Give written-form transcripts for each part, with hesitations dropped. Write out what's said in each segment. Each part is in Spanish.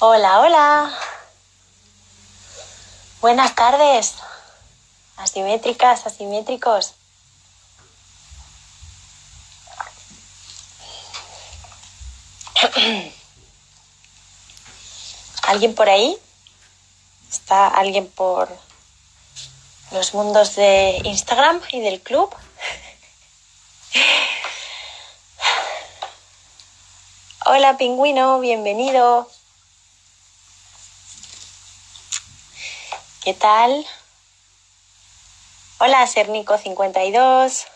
Hola, hola. Buenas tardes. Asimétricas, asimétricos. ¿Alguien por ahí? ¿Está alguien por los mundos de Instagram y del club? Hola, pingüino, bienvenido. ¿Qué tal? Hola, Cernico52.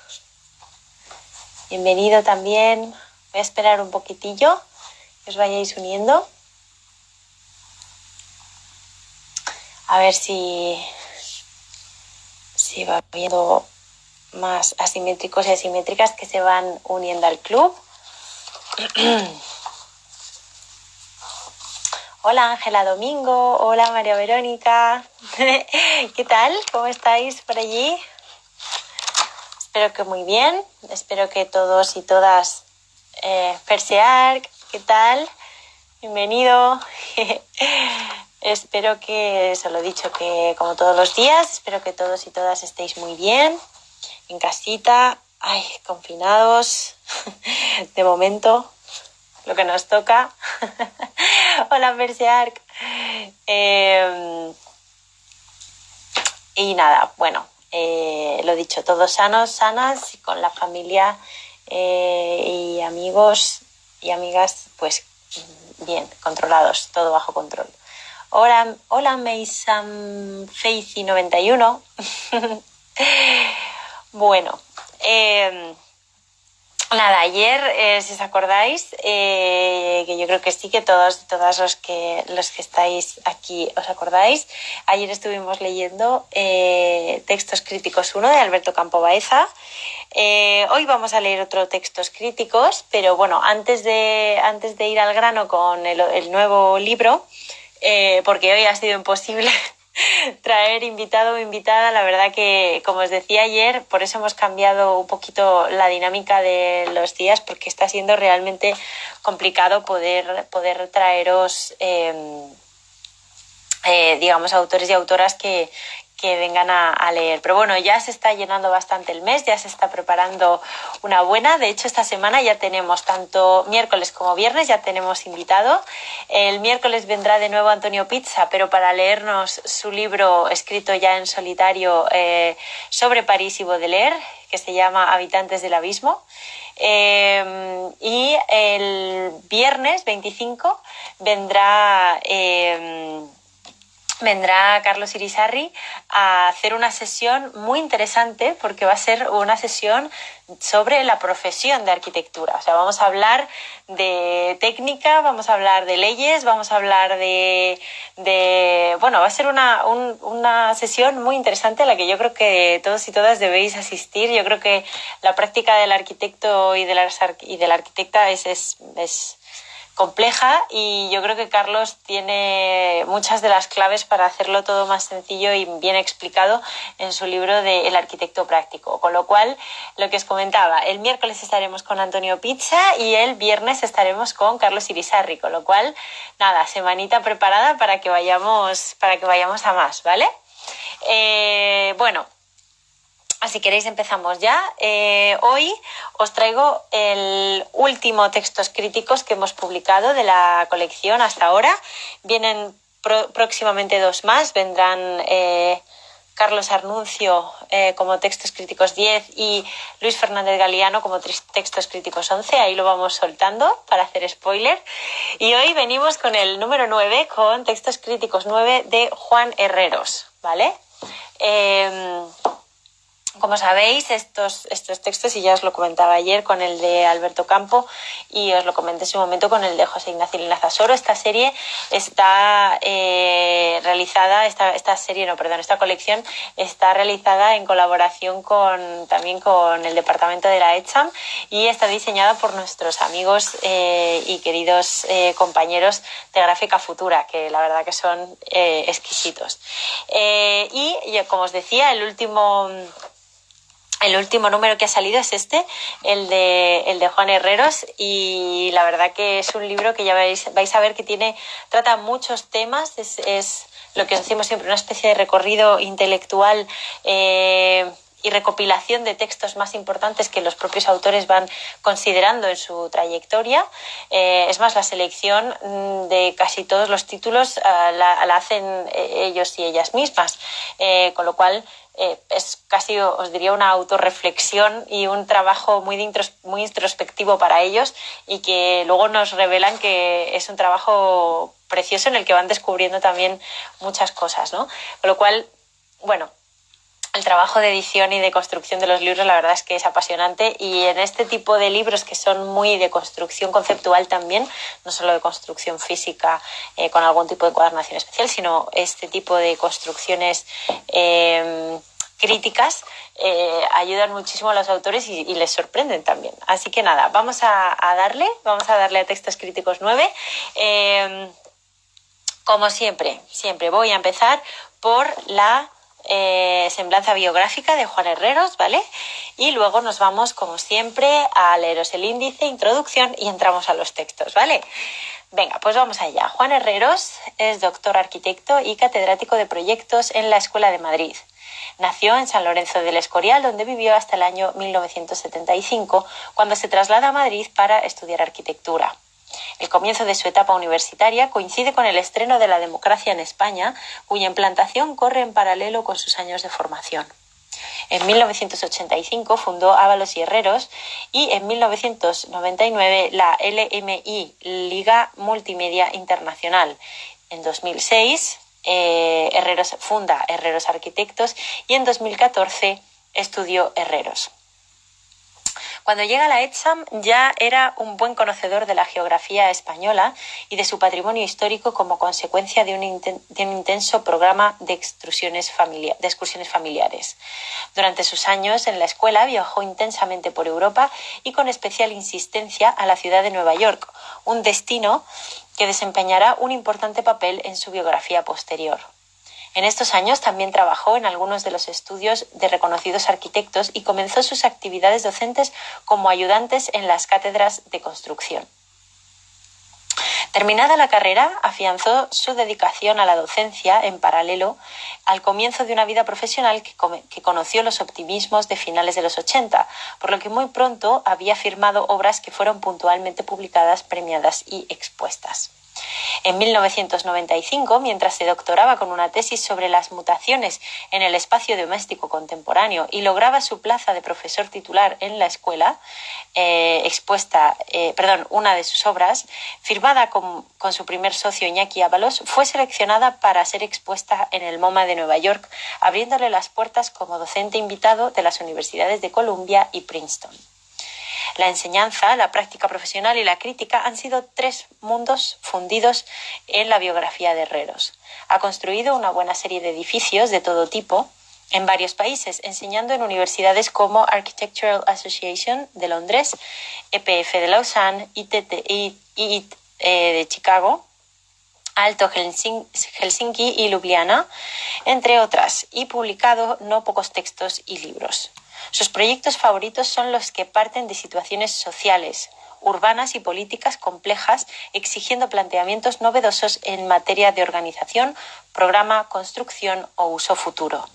Bienvenido también. Voy a esperar un poquitillo que os vayáis uniendo. A ver si va viendo más asimétricos y asimétricas que se van uniendo al club. Hola Ángela Domingo, hola María Verónica. ¿Qué tal? ¿Cómo estáis por allí? Espero que muy bien. Espero que todos y todas Persear, ¿qué tal? Bienvenido. Espero que, os lo he dicho, que como todos los días, espero que todos y todas estéis muy bien, en casita, confinados, de momento, lo que nos toca. Hola, Mercearc. Y nada, bueno, lo dicho, todos sanos, sanas, y con la familia y amigos y amigas, pues bien, controlados, todo bajo control. Hola Meisam Faithy 91. Bueno, nada, ayer, si os acordáis, que yo creo que sí, que todos y todas los que estáis aquí os acordáis, ayer estuvimos leyendo Textos Críticos 1 de Alberto Campo Baeza. Hoy vamos a leer otro Textos Críticos, pero bueno, antes de ir al grano con el nuevo libro, porque hoy ha sido imposible traer invitado o invitada, la verdad que, como os decía ayer, por eso hemos cambiado un poquito la dinámica de los días, porque está siendo realmente complicado poder traeros digamos, autores y autoras que vengan a leer. Pero bueno, ya se está llenando bastante el mes, ya se está preparando una buena. De hecho, esta semana ya tenemos tanto miércoles como viernes, ya tenemos invitado. El miércoles vendrá de nuevo Antonio Pizza, pero para leernos su libro escrito ya en solitario sobre París y Baudelaire, que se llama Habitantes del Abismo. Y el viernes 25 vendrá Carlos Irisarri a hacer una sesión muy interesante, porque va a ser una sesión sobre la profesión de arquitectura. O sea, vamos a hablar de técnica, vamos a hablar de leyes, vamos a hablar bueno, va a ser una sesión muy interesante a la que yo creo que todos y todas debéis asistir. Yo creo que la práctica del arquitecto y de la arquitecta es compleja, y yo creo que Carlos tiene muchas de las claves para hacerlo todo más sencillo y bien explicado en su libro de El arquitecto práctico. Con lo cual, lo que os comentaba, el miércoles estaremos con Antonio Pizza y el viernes estaremos con Carlos Irisarri, con lo cual, nada, semanita preparada para que vayamos a más, ¿vale? Bueno, si queréis empezamos ya. Hoy os traigo el último Textos Críticos que hemos publicado de la colección hasta ahora. Vienen próximamente dos más. Vendrán Carlos Arnuncio como Textos Críticos 10 y Luis Fernández Galiano como Textos Críticos 11. Ahí lo vamos soltando para hacer spoiler. Y hoy venimos con el número 9, con Textos Críticos 9 de Juan Herreros, ¿vale? Como sabéis, estos textos, y ya os lo comentaba ayer con el de Alberto Campo, y os lo comenté en su momento con el de José Ignacio Linazasoro, esta serie está realizada, esta colección está realizada en colaboración también con el departamento de la ECHAM, y está diseñada por nuestros amigos y queridos compañeros de Gráfica Futura, que la verdad que son exquisitos. Y como os decía, el último El último número que ha salido es el de Juan Herreros, y la verdad que es un libro que ya vais a ver que trata muchos temas, es lo que decimos siempre, una especie de recorrido intelectual y recopilación de textos más importantes que los propios autores van considerando en su trayectoria. Es más, la selección de casi todos los títulos la hacen ellos y ellas mismas, con lo cual es casi, os diría, una autorreflexión y un trabajo muy introspectivo para ellos, y que luego nos revelan que es un trabajo precioso en el que van descubriendo también muchas cosas, ¿no? Con lo cual, bueno, el trabajo de edición y de construcción de los libros, la verdad es que es apasionante, y en este tipo de libros que son muy de construcción conceptual también, no solo de construcción física con algún tipo de encuadernación especial, sino este tipo de construcciones críticas, ayudan muchísimo a los autores y les sorprenden también. Así que nada, vamos a darle a Textos Críticos 9. Como siempre voy a empezar por la semblanza biográfica de Juan Herreros, ¿vale? Y luego nos vamos, como siempre, a leeros el índice, introducción, y entramos a los textos, ¿vale? Venga, pues vamos allá. Juan Herreros es doctor arquitecto y catedrático de proyectos en la Escuela de Madrid. Nació en San Lorenzo del Escorial, donde vivió hasta el año 1975, cuando se traslada a Madrid para estudiar arquitectura. El comienzo de su etapa universitaria coincide con el estreno de la democracia en España, cuya implantación corre en paralelo con sus años de formación. En 1985 fundó Ábalos y Herreros, y en 1999 la LMI, Liga Multimedia Internacional. En 2006 Herreros funda Herreros Arquitectos, y en 2014 estudió Herreros. Cuando llega a la ETSAM ya era un buen conocedor de la geografía española y de su patrimonio histórico, como consecuencia de un intenso programa de excursiones familiares. Durante sus años en la escuela viajó intensamente por Europa, y con especial insistencia a la ciudad de Nueva York, un destino que desempeñará un importante papel en su biografía posterior. En estos años también trabajó en algunos de los estudios de reconocidos arquitectos y comenzó sus actividades docentes como ayudantes en las cátedras de construcción. Terminada la carrera, afianzó su dedicación a la docencia en paralelo al comienzo de una vida profesional que conoció los optimismos de finales de los 80, por lo que muy pronto había firmado obras que fueron puntualmente publicadas, premiadas y expuestas. En 1995, mientras se doctoraba con una tesis sobre las mutaciones en el espacio doméstico contemporáneo y lograba su plaza de profesor titular en la escuela, una de sus obras, firmada con su primer socio Iñaki Ábalos, fue seleccionada para ser expuesta en el MoMA de Nueva York, abriéndole las puertas como docente invitado de las universidades de Columbia y Princeton. La enseñanza, la práctica profesional y la crítica han sido tres mundos fundidos en la biografía de Herreros. Ha construido una buena serie de edificios de todo tipo en varios países, enseñando en universidades como Architectural Association de Londres, EPF de Lausanne, IIT de Chicago, Alto Helsinki y Ljubljana, entre otras, y publicado no pocos textos y libros. Sus proyectos favoritos son los que parten de situaciones sociales, urbanas y políticas complejas, exigiendo planteamientos novedosos en materia de organización, programa, construcción o uso futuro.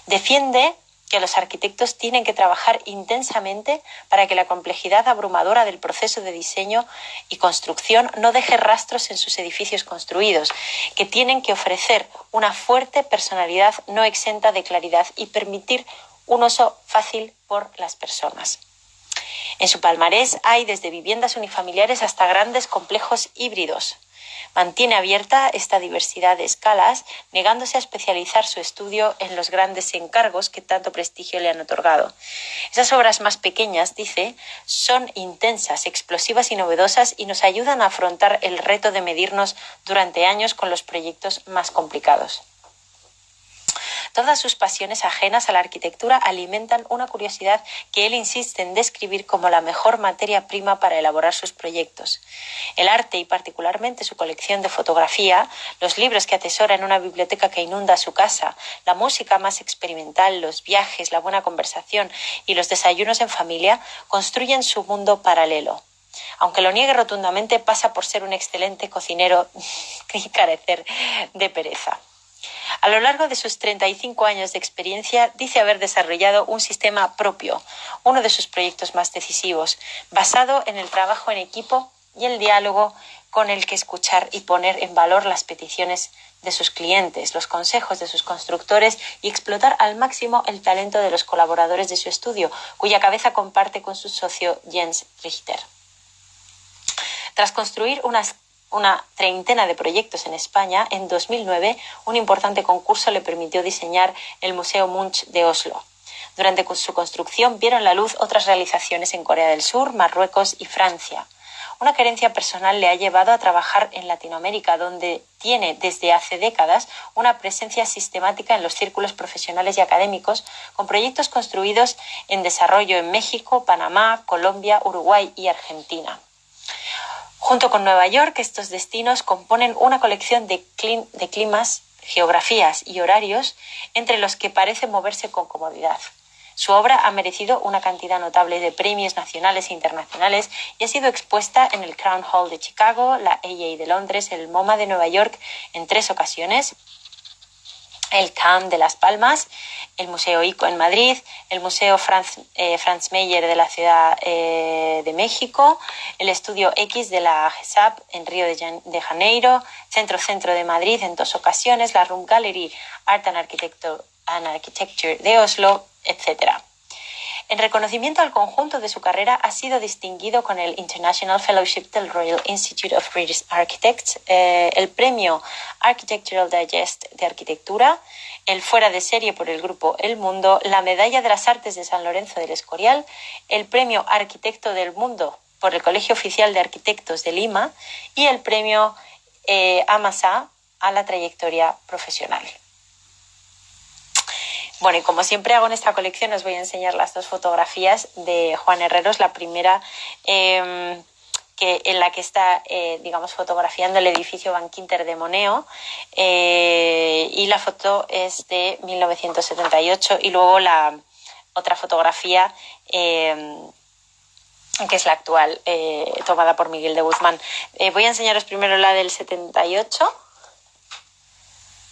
Defiende que los arquitectos tienen que trabajar intensamente para que la complejidad abrumadora del proceso de diseño y construcción no deje rastros en sus edificios construidos, que tienen que ofrecer una fuerte personalidad no exenta de claridad y permitir un uso fácil por las personas. En su palmarés hay desde viviendas unifamiliares hasta grandes complejos híbridos. Mantiene abierta esta diversidad de escalas, negándose a especializar su estudio en los grandes encargos que tanto prestigio le han otorgado. Esas obras más pequeñas, dice, son intensas, explosivas y novedosas, y nos ayudan a afrontar el reto de medirnos durante años con los proyectos más complicados. Todas sus pasiones ajenas a la arquitectura alimentan una curiosidad que él insiste en describir como la mejor materia prima para elaborar sus proyectos. El arte y particularmente su colección de fotografía, los libros que atesora en una biblioteca que inunda su casa, la música más experimental, los viajes, la buena conversación y los desayunos en familia construyen su mundo paralelo. Aunque lo niegue rotundamente, pasa por ser un excelente cocinero y carecer de pereza. A lo largo de sus 35 años de experiencia, dice haber desarrollado un sistema propio, uno de sus proyectos más decisivos, basado en el trabajo en equipo y el diálogo con el que escuchar y poner en valor las peticiones de sus clientes, los consejos de sus constructores y explotar al máximo el talento de los colaboradores de su estudio, cuya cabeza comparte con su socio Jens Richter. Tras construir una treintena de proyectos en España, en 2009 un importante concurso le permitió diseñar el Museo Munch de Oslo. Durante su construcción vieron la luz otras realizaciones en Corea del Sur, Marruecos y Francia. Una querencia personal le ha llevado a trabajar en Latinoamérica, donde tiene desde hace décadas una presencia sistemática en los círculos profesionales y académicos, con proyectos construidos en desarrollo en México, Panamá, Colombia, Uruguay y Argentina. Junto con Nueva York, estos destinos componen una colección de climas, geografías y horarios entre los que parece moverse con comodidad. Su obra ha merecido una cantidad notable de premios nacionales e internacionales y ha sido expuesta en el Crown Hall de Chicago, la AA de Londres, el MoMA de Nueva York en 3 ocasiones, el CAM de Las Palmas, el Museo ICO en Madrid, el Museo Franz Mayer de la Ciudad de México, el Estudio X de la GESAP en Río de Janeiro, Centro de Madrid en 2 ocasiones, la Room Gallery Art and Architecture de Oslo, etc. En reconocimiento al conjunto de su carrera, ha sido distinguido con el International Fellowship del Royal Institute of British Architects, el premio Architectural Digest de Arquitectura, el fuera de serie por el grupo El Mundo, la medalla de las Artes de San Lorenzo del Escorial, el premio Arquitecto del Mundo por el Colegio Oficial de Arquitectos de Lima y el premio AMASA a la trayectoria profesional. Bueno, y como siempre hago en esta colección, os voy a enseñar las 2 fotografías de Juan Herreros. La primera, en la que está, fotografiando el edificio Bankinter de Moneo, y la foto es de 1978. Y luego la otra fotografía, que es la actual, tomada por Miguel de Guzmán. Voy a enseñaros primero la del 78.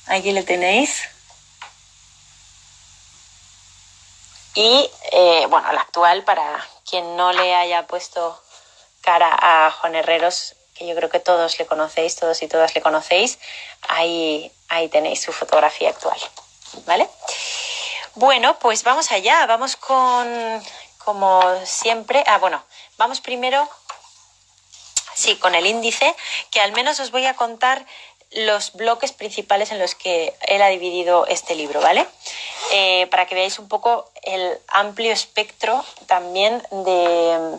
Aquí lo tenéis. Y, la actual, para quien no le haya puesto cara a Juan Herreros, que yo creo que todos le conocéis, todos y todas le conocéis, ahí tenéis su fotografía actual, ¿vale? Bueno, pues vamos allá, vamos como siempre, vamos primero, con el índice, que al menos os voy a contar los bloques principales en los que él ha dividido este libro, ¿vale? Para que veáis un poco el amplio espectro también de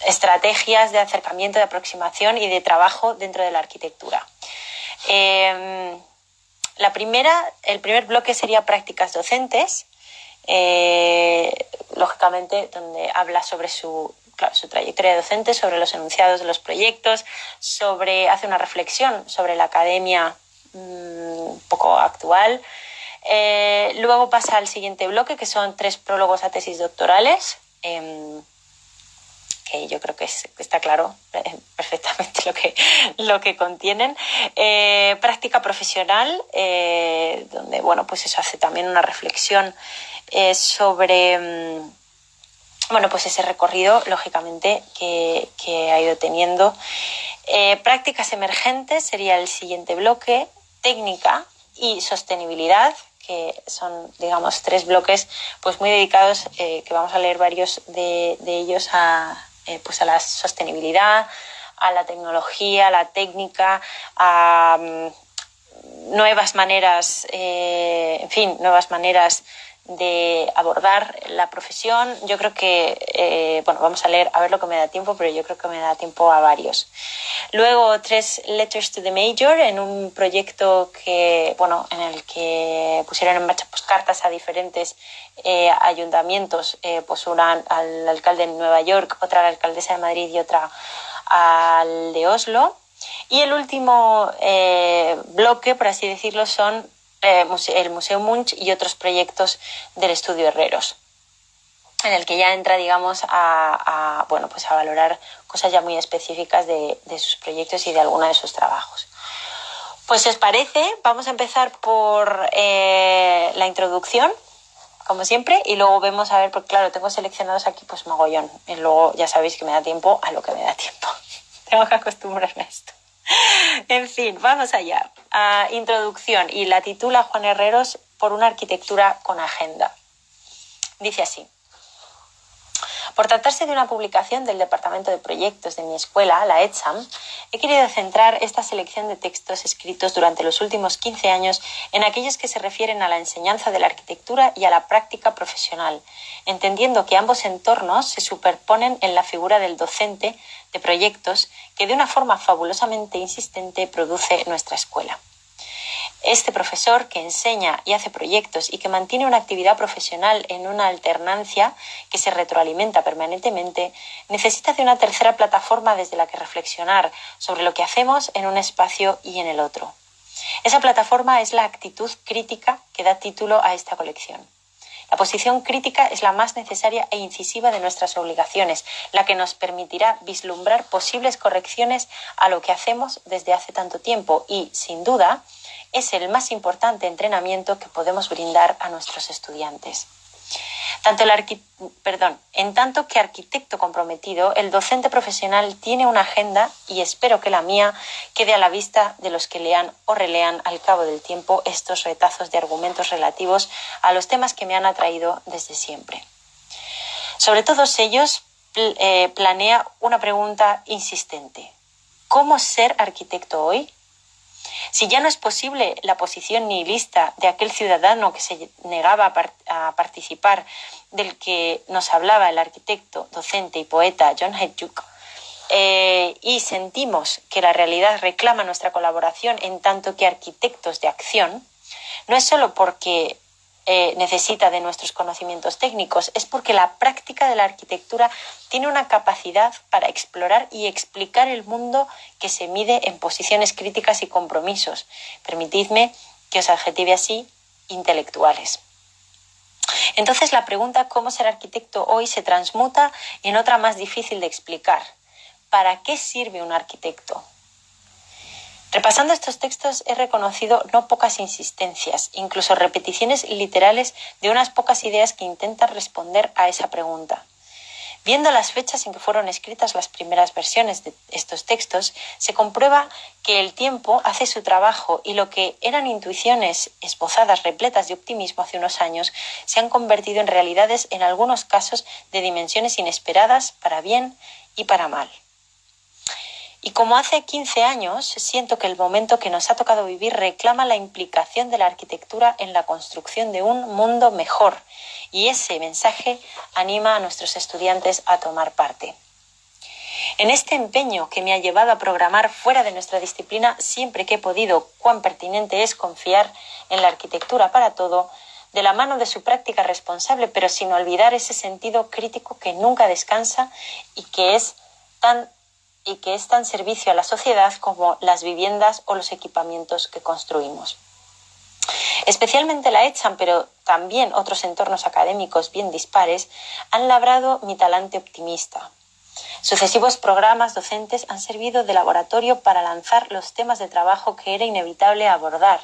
estrategias de acercamiento, de aproximación y de trabajo dentro de la arquitectura. El primer bloque sería prácticas docentes, lógicamente donde habla sobre su trayectoria docente, sobre los enunciados de los proyectos, hace una reflexión sobre la academia un poco actual. Luego pasa al siguiente bloque, que son 3 prólogos a tesis doctorales, que yo creo que está claro perfectamente lo que contienen. Práctica profesional, donde eso hace también una reflexión sobre ese recorrido, lógicamente, que ha ido teniendo. Prácticas emergentes sería el siguiente bloque, técnica y sostenibilidad, que son, 3 bloques muy dedicados, que vamos a leer varios de ellos a la sostenibilidad, a la tecnología, a la técnica, a nuevas maneras, nuevas maneras de abordar la profesión. Yo creo que, vamos a leer a ver lo que me da tiempo, pero yo creo que me da tiempo a varios. Luego 3 Letters to the Major, en un proyecto en el que pusieron en marcha pues, cartas a diferentes ayuntamientos, pues una al alcalde de Nueva York, otra a la alcaldesa de Madrid y otra al de Oslo. Y el último bloque, por así decirlo, son el Museo Munch y otros proyectos del Estudio Herreros, en el que ya entra, digamos, a valorar cosas ya muy específicas de sus proyectos y de alguno de sus trabajos. Pues si os parece, vamos a empezar por la introducción, como siempre, y luego vemos a ver, porque claro, tengo seleccionados aquí pues mogollón, y luego ya sabéis que me da tiempo a lo que me da tiempo. Tengo que acostumbrarme a esto. En fin, vamos allá. Introducción, y la titula Juan Herreros por una arquitectura con agenda. Dice así: por tratarse de una publicación del Departamento de Proyectos de mi escuela, la ETSAM, he querido centrar esta selección de textos escritos durante los últimos 15 años en aquellos que se refieren a la enseñanza de la arquitectura y a la práctica profesional, entendiendo que ambos entornos se superponen en la figura del docente de proyectos que de una forma fabulosamente insistente produce nuestra escuela. Este profesor que enseña y hace proyectos y que mantiene una actividad profesional en una alternancia que se retroalimenta permanentemente, necesita de una tercera plataforma desde la que reflexionar sobre lo que hacemos en un espacio y en el otro. Esa plataforma es la actitud crítica que da título a esta colección. La posición crítica es la más necesaria e incisiva de nuestras obligaciones, la que nos permitirá vislumbrar posibles correcciones a lo que hacemos desde hace tanto tiempo y, sin duda, es el más importante entrenamiento que podemos brindar a nuestros estudiantes. En tanto que arquitecto comprometido, el docente profesional tiene una agenda y espero que la mía quede a la vista de los que lean o relean al cabo del tiempo estos retazos de argumentos relativos a los temas que me han atraído desde siempre. Sobre todos ellos, planea una pregunta insistente: ¿cómo ser arquitecto hoy? Si ya no es posible la posición nihilista de aquel ciudadano que se negaba a participar, del que nos hablaba el arquitecto, docente y poeta John Hejduk, y sentimos que la realidad reclama nuestra colaboración en tanto que arquitectos de acción, no es solo porque necesita de nuestros conocimientos técnicos, es porque la práctica de la arquitectura tiene una capacidad para explorar y explicar el mundo que se mide en posiciones críticas y compromisos. Permitidme que os adjetive así: intelectuales. Entonces la pregunta ¿cómo ser arquitecto hoy? Se transmuta en otra más difícil de explicar: ¿para qué sirve un arquitecto? Repasando estos textos he reconocido no pocas insistencias, incluso repeticiones literales de unas pocas ideas que intentan responder a esa pregunta. Viendo las fechas en que fueron escritas las primeras versiones de estos textos, se comprueba que el tiempo hace su trabajo y lo que eran intuiciones esbozadas repletas de optimismo hace unos años se han convertido en realidades, en algunos casos de dimensiones inesperadas, para bien y para mal. Y como hace 15 años, siento que el momento que nos ha tocado vivir reclama la implicación de la arquitectura en la construcción de un mundo mejor, y ese mensaje anima a nuestros estudiantes a tomar parte. En este empeño que me ha llevado a programar fuera de nuestra disciplina siempre que he podido, cuán pertinente es confiar en la arquitectura para todo, de la mano de su práctica responsable, pero sin olvidar ese sentido crítico que nunca descansa y que es tan servicio a la sociedad como las viviendas o los equipamientos que construimos. Especialmente la ETSAM, pero también otros entornos académicos bien dispares, han labrado mi talante optimista. Sucesivos programas docentes han servido de laboratorio para lanzar los temas de trabajo que era inevitable abordar: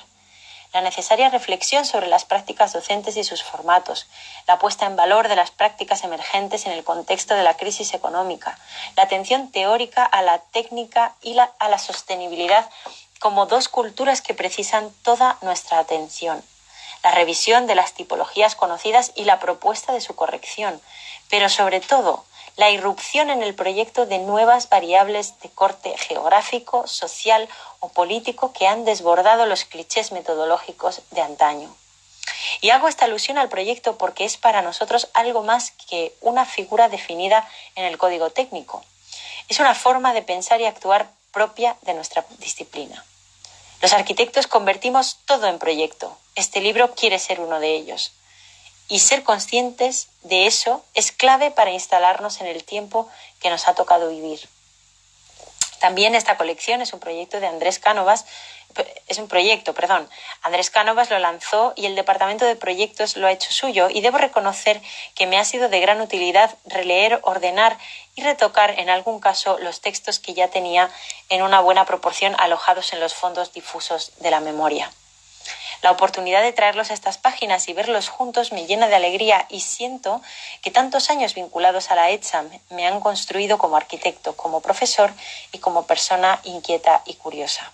la necesaria reflexión sobre las prácticas docentes y sus formatos, la puesta en valor de las prácticas emergentes en el contexto de la crisis económica, la atención teórica a la técnica y a la sostenibilidad como dos culturas que precisan toda nuestra atención, la revisión de las tipologías conocidas y la propuesta de su corrección, pero sobre todo la irrupción en el proyecto de nuevas variables de corte geográfico, social o político que han desbordado los clichés metodológicos de antaño. Y hago esta alusión al proyecto porque es para nosotros algo más que una figura definida en el código técnico. Es una forma de pensar y actuar propia de nuestra disciplina. Los arquitectos convertimos todo en proyecto. Este libro quiere ser uno de ellos. Y ser conscientes de eso es clave para instalarnos en el tiempo que nos ha tocado vivir. También esta colección es un proyecto de Andrés Cánovas. Andrés Cánovas lo lanzó y el departamento de proyectos lo ha hecho suyo, y debo reconocer que me ha sido de gran utilidad releer, ordenar y retocar en algún caso los textos que ya tenía en una buena proporción alojados en los fondos difusos de la memoria. La oportunidad de traerlos a estas páginas y verlos juntos me llena de alegría, y siento que tantos años vinculados a la ETSA me han construido como arquitecto, como profesor y como persona inquieta y curiosa.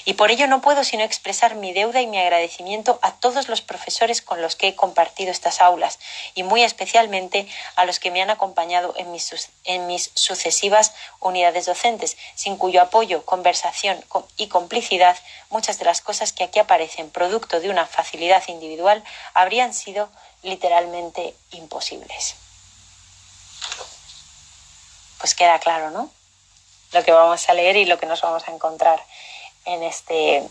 Y por ello no puedo sino expresar mi deuda y mi agradecimiento a todos los profesores con los que he compartido estas aulas, y muy especialmente a los que me han acompañado en mis sucesivas unidades docentes, sin cuyo apoyo, conversación y complicidad muchas de las cosas que aquí aparecen, producto de una facilidad individual, habrían sido literalmente imposibles. Pues queda claro, ¿no?, lo que vamos a leer y lo que nos vamos a encontrar en este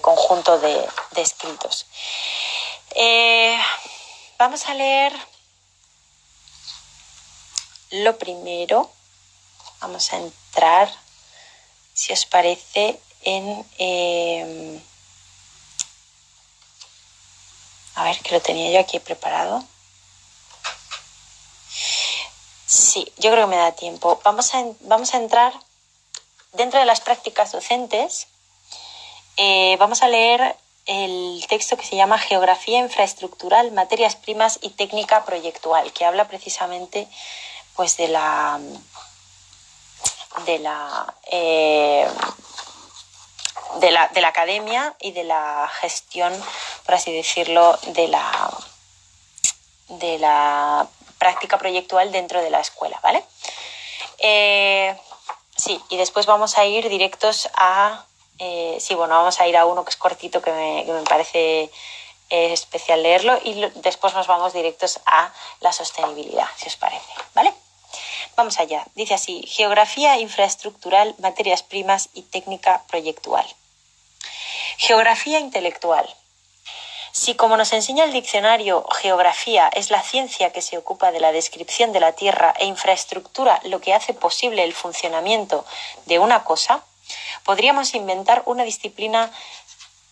conjunto de escritos. Vamos a leer lo primero. Vamos a entrar, si os parece, en... a ver, que lo tenía yo aquí preparado. Sí, yo creo que me da tiempo. Vamos a entrar dentro de las prácticas docentes. Vamos a leer el texto que se llama Geografía infraestructural, materias primas y técnica proyectual, que habla precisamente pues de la academia y de la gestión, por así decirlo, de la práctica proyectual dentro de la escuela, ¿vale? Sí, y después vamos a ir directos a... vamos a ir a uno que es cortito, que me parece especial leerlo, y después nos vamos directos a la sostenibilidad, si os parece, ¿vale? Vamos allá. Dice así: Geografía infraestructural, materias primas y técnica proyectual. Geografía intelectual. Si, como nos enseña el diccionario, geografía es la ciencia que se ocupa de la descripción de la Tierra e infraestructura lo que hace posible el funcionamiento de una cosa, podríamos inventar una disciplina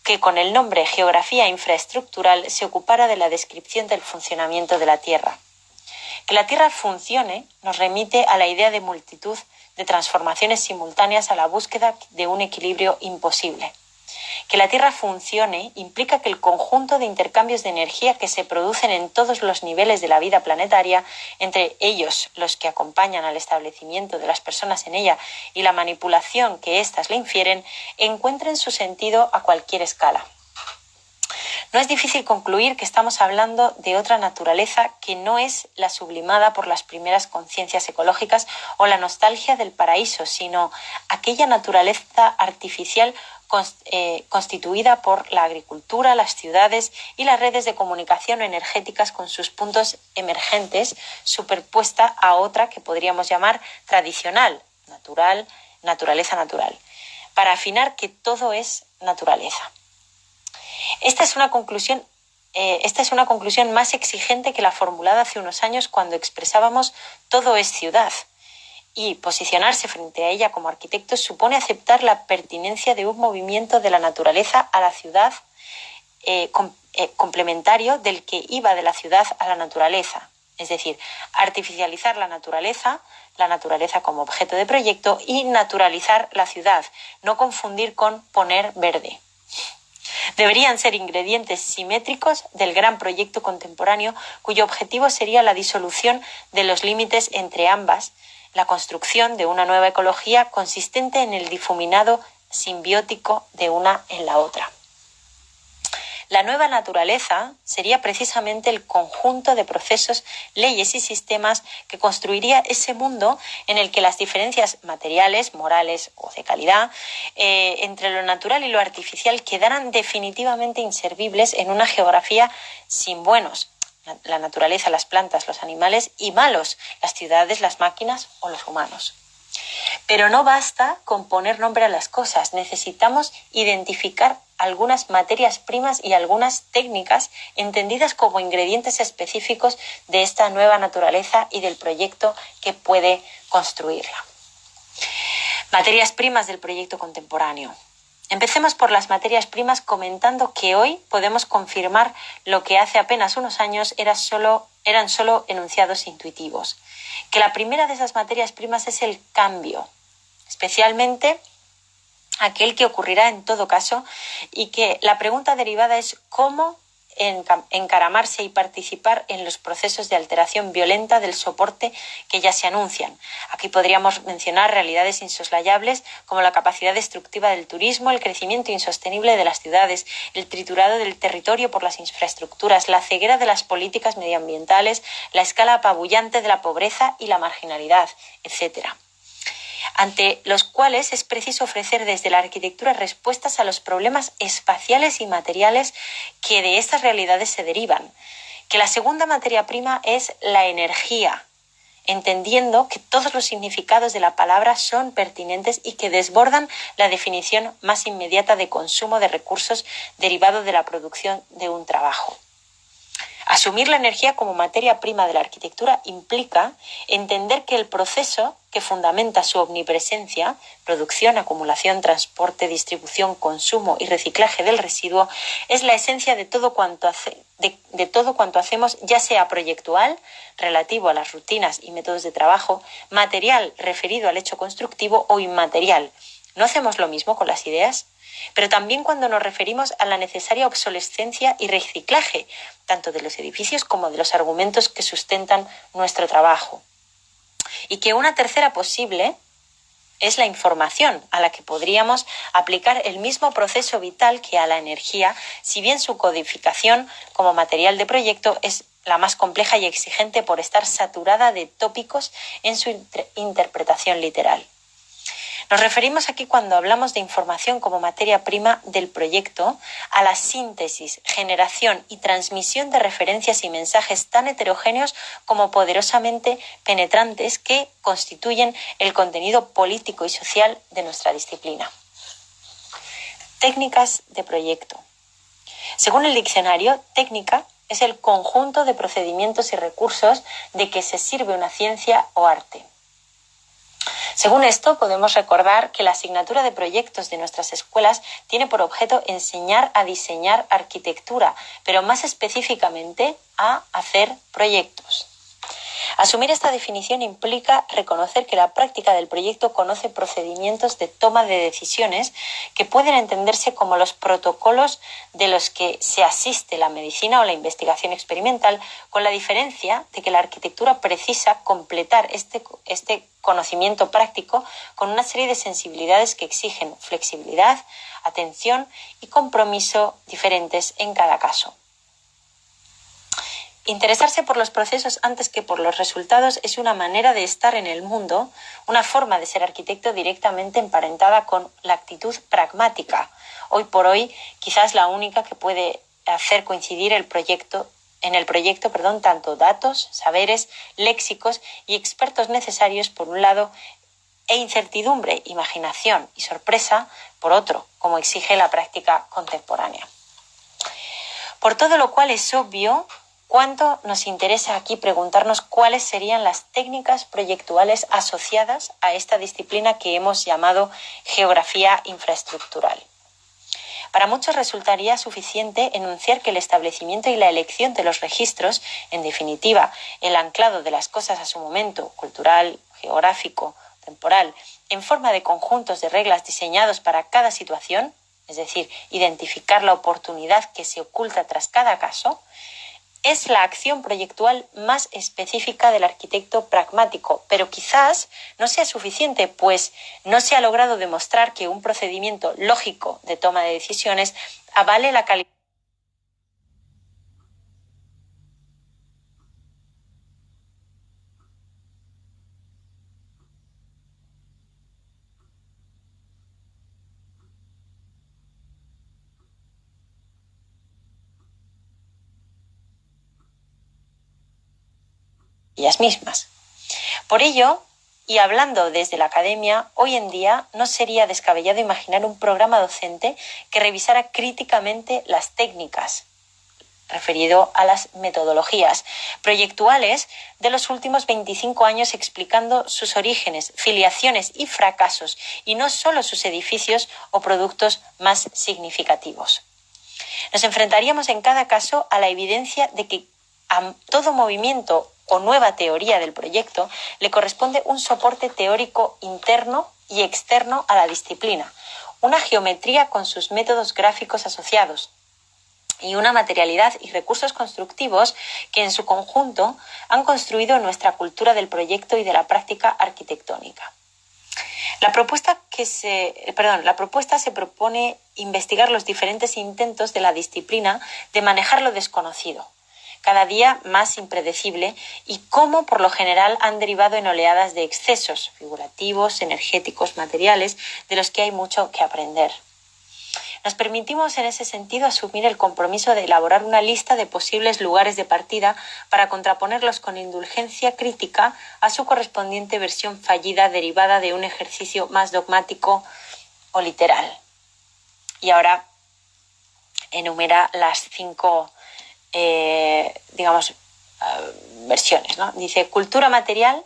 que con el nombre geografía infraestructural se ocupara de la descripción del funcionamiento de la Tierra. Que la Tierra funcione nos remite a la idea de multitud de transformaciones simultáneas a la búsqueda de un equilibrio imposible. Que la Tierra funcione implica que el conjunto de intercambios de energía que se producen en todos los niveles de la vida planetaria, entre ellos los que acompañan al establecimiento de las personas en ella y la manipulación que éstas le infieren, encuentren su sentido a cualquier escala. No es difícil concluir que estamos hablando de otra naturaleza que no es la sublimada por las primeras conciencias ecológicas o la nostalgia del paraíso, sino aquella naturaleza artificial constituida por la agricultura, las ciudades y las redes de comunicación energéticas con sus puntos emergentes, superpuesta a otra que podríamos llamar tradicional, naturaleza natural, para afinar que todo es naturaleza. Esta es una conclusión más exigente que la formulada hace unos años cuando expresábamos todo es ciudad, y posicionarse frente a ella como arquitectos supone aceptar la pertinencia de un movimiento de la naturaleza a la ciudad complementario del que iba de la ciudad a la naturaleza, es decir, artificializar la naturaleza como objeto de proyecto, y naturalizar la ciudad, no confundir con poner verde. Deberían ser ingredientes simétricos del gran proyecto contemporáneo, cuyo objetivo sería la disolución de los límites entre ambas, la construcción de una nueva ecología consistente en el difuminado simbiótico de una en la otra. La nueva naturaleza sería precisamente el conjunto de procesos, leyes y sistemas que construiría ese mundo en el que las diferencias materiales, morales o de calidad entre lo natural y lo artificial quedaran definitivamente inservibles en una geografía sin buenos, la naturaleza, las plantas, los animales, y malos, las ciudades, las máquinas o los humanos. Pero no basta con poner nombre a las cosas, necesitamos identificar algunas materias primas y algunas técnicas entendidas como ingredientes específicos de esta nueva naturaleza y del proyecto que puede construirla. Materias primas del proyecto contemporáneo. Empecemos por las materias primas comentando que hoy podemos confirmar lo que hace apenas unos años eran solo enunciados intuitivos, que la primera de esas materias primas es el cambio, especialmente aquel que ocurrirá en todo caso, y que la pregunta derivada es cómo encaramarse y participar en los procesos de alteración violenta del soporte que ya se anuncian. Aquí podríamos mencionar realidades insoslayables como la capacidad destructiva del turismo, el crecimiento insostenible de las ciudades, el triturado del territorio por las infraestructuras, la ceguera de las políticas medioambientales, la escala apabullante de la pobreza y la marginalidad, etc., ante los cuales es preciso ofrecer desde la arquitectura respuestas a los problemas espaciales y materiales que de estas realidades se derivan. Que la segunda materia prima es la energía, entendiendo que todos los significados de la palabra son pertinentes y que desbordan la definición más inmediata de consumo de recursos derivado de la producción de un trabajo. Asumir la energía como materia prima de la arquitectura implica entender que el proceso que fundamenta su omnipresencia, producción, acumulación, transporte, distribución, consumo y reciclaje del residuo, es la esencia de todo cuanto hacemos, ya sea proyectual, relativo a las rutinas y métodos de trabajo, material, referido al hecho constructivo, o inmaterial. ¿No hacemos lo mismo con las ideas? Pero también cuando nos referimos a la necesaria obsolescencia y reciclaje, tanto de los edificios como de los argumentos que sustentan nuestro trabajo. Y que una tercera posible es la información, a la que podríamos aplicar el mismo proceso vital que a la energía, si bien su codificación como material de proyecto es la más compleja y exigente por estar saturada de tópicos en su interpretación literal. Nos referimos aquí, cuando hablamos de información como materia prima del proyecto, a la síntesis, generación y transmisión de referencias y mensajes tan heterogéneos como poderosamente penetrantes que constituyen el contenido político y social de nuestra disciplina. Técnicas de proyecto. Según el diccionario, técnica es el conjunto de procedimientos y recursos de que se sirve una ciencia o arte. Según esto, podemos recordar que la asignatura de proyectos de nuestras escuelas tiene por objeto enseñar a diseñar arquitectura, pero más específicamente a hacer proyectos. Asumir esta definición implica reconocer que la práctica del proyecto conoce procedimientos de toma de decisiones que pueden entenderse como los protocolos de los que se asiste la medicina o la investigación experimental, con la diferencia de que la arquitectura precisa completar este conocimiento práctico con una serie de sensibilidades que exigen flexibilidad, atención y compromiso diferentes en cada caso. Interesarse por los procesos antes que por los resultados es una manera de estar en el mundo, una forma de ser arquitecto directamente emparentada con la actitud pragmática, hoy por hoy quizás la única que puede hacer coincidir en el proyecto tanto datos, saberes, léxicos y expertos necesarios por un lado, e incertidumbre, imaginación y sorpresa por otro, como exige la práctica contemporánea. Por todo lo cual es obvio cuánto nos interesa aquí preguntarnos cuáles serían las técnicas proyectuales asociadas a esta disciplina que hemos llamado geografía infraestructural. Para muchos resultaría suficiente enunciar que el establecimiento y la elección de los registros, en definitiva, el anclado de las cosas a su momento cultural, geográfico, temporal, en forma de conjuntos de reglas diseñados para cada situación, es decir, identificar la oportunidad que se oculta tras cada caso, es la acción proyectual más específica del arquitecto pragmático, pero quizás no sea suficiente, pues no se ha logrado demostrar que un procedimiento lógico de toma de decisiones avale la calidad ellas mismas. Por ello, y hablando desde la academia, hoy en día no sería descabellado imaginar un programa docente que revisara críticamente las técnicas, referido a las metodologías proyectuales de los últimos 25 años, explicando sus orígenes, filiaciones y fracasos, y no solo sus edificios o productos más significativos. Nos enfrentaríamos en cada caso a la evidencia de que a todo movimiento o nueva teoría del proyecto le corresponde un soporte teórico interno y externo a la disciplina, una geometría con sus métodos gráficos asociados y una materialidad y recursos constructivos que en su conjunto han construido nuestra cultura del proyecto y de la práctica arquitectónica. La propuesta se propone investigar los diferentes intentos de la disciplina de manejar lo desconocido, cada día más impredecible, y cómo por lo general han derivado en oleadas de excesos figurativos, energéticos, materiales, de los que hay mucho que aprender. Nos permitimos en ese sentido asumir el compromiso de elaborar una lista de posibles lugares de partida para contraponerlos con indulgencia crítica a su correspondiente versión fallida derivada de un ejercicio más dogmático o literal. Y ahora enumera las 5 versiones, ¿no? Dice: cultura material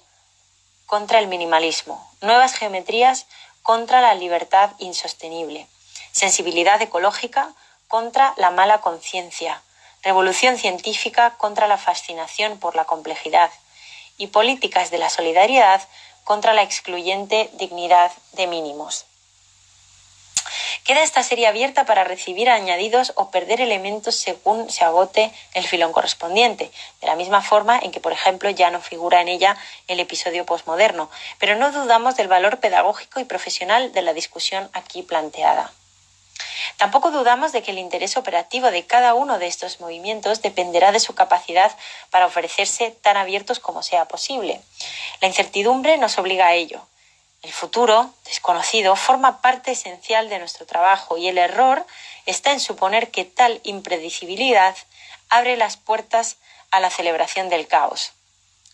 contra el minimalismo, nuevas geometrías contra la libertad insostenible, sensibilidad ecológica contra la mala conciencia, revolución científica contra la fascinación por la complejidad y políticas de la solidaridad contra la excluyente dignidad de mínimos. Queda esta serie abierta para recibir añadidos o perder elementos según se agote el filón correspondiente, de la misma forma en que, por ejemplo, ya no figura en ella el episodio posmoderno, pero no dudamos del valor pedagógico y profesional de la discusión aquí planteada. Tampoco dudamos de que el interés operativo de cada uno de estos movimientos dependerá de su capacidad para ofrecerse tan abiertos como sea posible. La incertidumbre nos obliga a ello. El futuro, desconocido, forma parte esencial de nuestro trabajo, y el error está en suponer que tal impredecibilidad abre las puertas a la celebración del caos.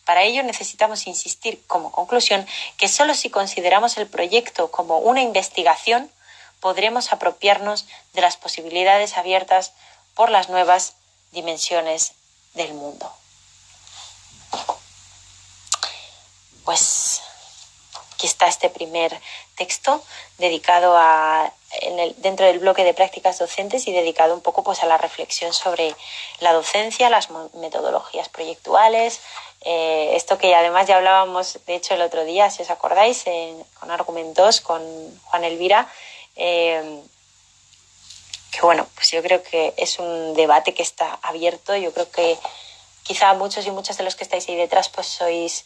Para ello necesitamos insistir, como conclusión, que solo si consideramos el proyecto como una investigación podremos apropiarnos de las posibilidades abiertas por las nuevas dimensiones del mundo. Pues aquí está este primer texto dedicado dentro del bloque de prácticas docentes, y dedicado un poco pues a la reflexión sobre la docencia, las metodologías proyectuales, esto que además ya hablábamos de hecho el otro día, si os acordáis, con Argumentos, con Juan Elvira, que bueno, pues yo creo que es un debate que está abierto. Yo creo que quizá muchos y muchas de los que estáis ahí detrás pues sois,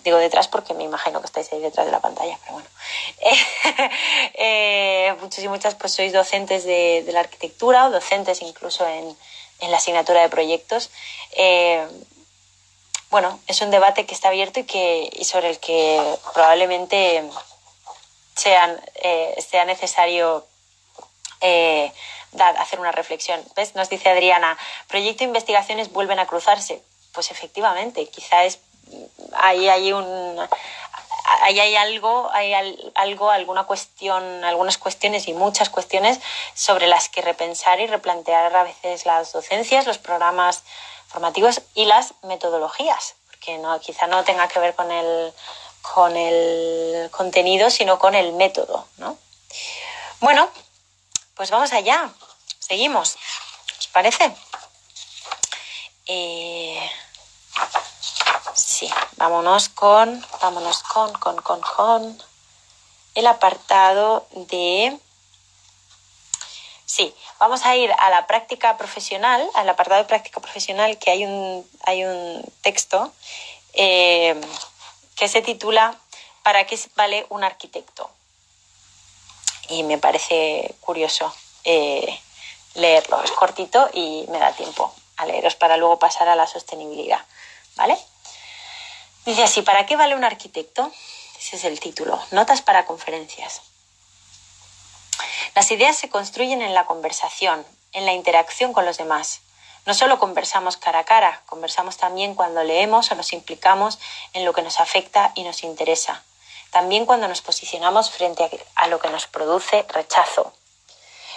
digo detrás porque me imagino que estáis ahí detrás de la pantalla, pero bueno, muchos y muchas pues sois docentes de la arquitectura, o docentes incluso en la asignatura de proyectos. Bueno, es un debate que está abierto y sobre el que probablemente sea necesario hacer una reflexión. ¿Ves? Nos dice Adriana: proyecto e investigaciones vuelven a cruzarse. Pues efectivamente, quizá hay alguna cuestión, algunas cuestiones y muchas cuestiones sobre las que repensar y replantear a veces las docencias, los programas formativos y las metodologías, porque quizá no tenga que ver con el contenido, sino con el método, ¿no? Bueno, pues vamos allá, seguimos, ¿os parece? Sí, vámonos con el apartado de... Sí, vamos a ir a la práctica profesional, al apartado de práctica profesional, que hay un texto que se titula ¿Para qué vale un arquitecto? Y me parece curioso leerlo. Es cortito y me da tiempo a leeros para luego pasar a la sostenibilidad, ¿vale? Dice así: ¿para qué vale un arquitecto? Ese es el título. Notas para conferencias. Las ideas se construyen en la conversación, en la interacción con los demás. No solo conversamos cara a cara, conversamos también cuando leemos o nos implicamos en lo que nos afecta y nos interesa. También cuando nos posicionamos frente a lo que nos produce rechazo.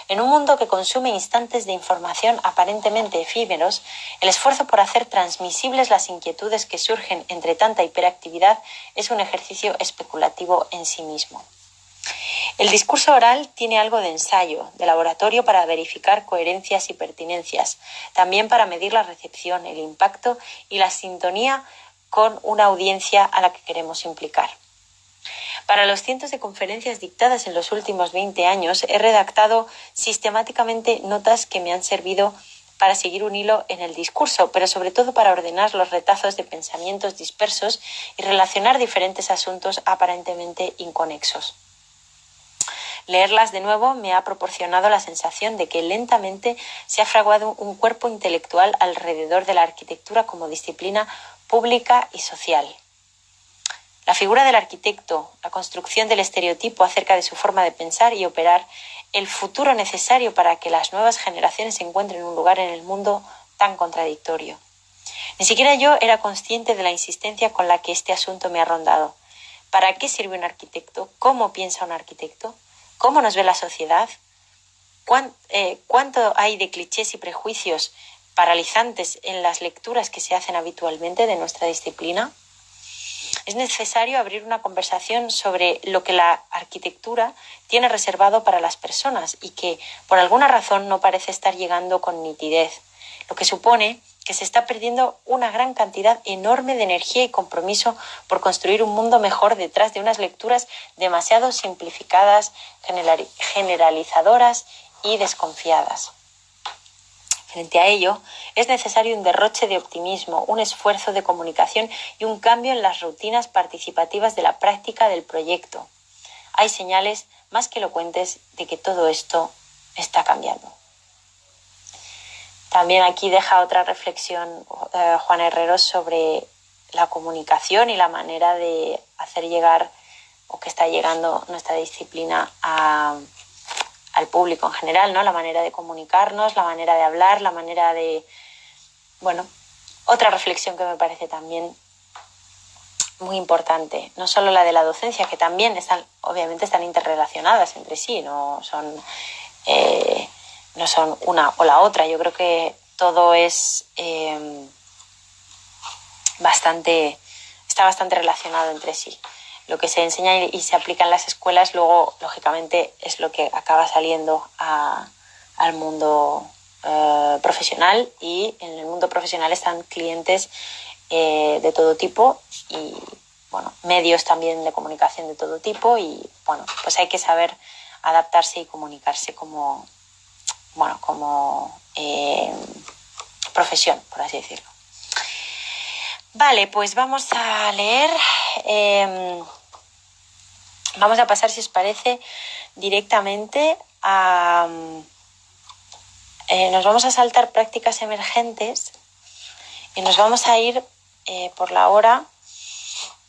En un mundo que consume instantes de información aparentemente efímeros, el esfuerzo por hacer transmisibles las inquietudes que surgen entre tanta hiperactividad es un ejercicio especulativo en sí mismo. El discurso oral tiene algo de ensayo, de laboratorio para verificar coherencias y pertinencias, también para medir la recepción, el impacto y la sintonía con una audiencia a la que queremos implicar. Para los cientos de conferencias dictadas en los últimos 20 años, he redactado sistemáticamente notas que me han servido para seguir un hilo en el discurso, pero sobre todo para ordenar los retazos de pensamientos dispersos y relacionar diferentes asuntos aparentemente inconexos. Leerlas de nuevo me ha proporcionado la sensación de que lentamente se ha fraguado un cuerpo intelectual alrededor de la arquitectura como disciplina pública y social. La figura del arquitecto, la construcción del estereotipo acerca de su forma de pensar y operar, el futuro necesario para que las nuevas generaciones encuentren un lugar en el mundo tan contradictorio. Ni siquiera yo era consciente de la insistencia con la que este asunto me ha rondado. ¿Para qué sirve un arquitecto? ¿Cómo piensa un arquitecto? ¿Cómo nos ve la sociedad? ¿Cuánto hay de clichés y prejuicios paralizantes en las lecturas que se hacen habitualmente de nuestra disciplina? Es necesario abrir una conversación sobre lo que la arquitectura tiene reservado para las personas y que, por alguna razón, no parece estar llegando con nitidez, lo que supone que se está perdiendo una gran cantidad enorme de energía y compromiso por construir un mundo mejor detrás de unas lecturas demasiado simplificadas, generalizadoras y desconfiadas. Frente a ello, es necesario un derroche de optimismo, un esfuerzo de comunicación y un cambio en las rutinas participativas de la práctica del proyecto. Hay señales más que elocuentes de que todo esto está cambiando. También aquí deja otra reflexión Juan Herreros sobre la comunicación y la manera de hacer llegar o que está llegando nuestra disciplina al público en general, ¿no? La manera de comunicarnos, la manera de hablar, la manera de... Bueno, otra reflexión que me parece también muy importante, no solo la de la docencia, que también obviamente están interrelacionadas entre sí, no son una o la otra. Yo creo que todo es está bastante relacionado entre sí. Lo que se enseña y se aplica en las escuelas luego, lógicamente, es lo que acaba saliendo al mundo profesional, y en el mundo profesional están clientes de todo tipo y, bueno, medios también de comunicación de todo tipo y, bueno, pues hay que saber adaptarse y comunicarse como profesión, por así decirlo. Vale, pues vamos a leer... vamos a pasar, si os parece, directamente a... nos vamos a saltar prácticas emergentes y nos vamos a ir, por la hora,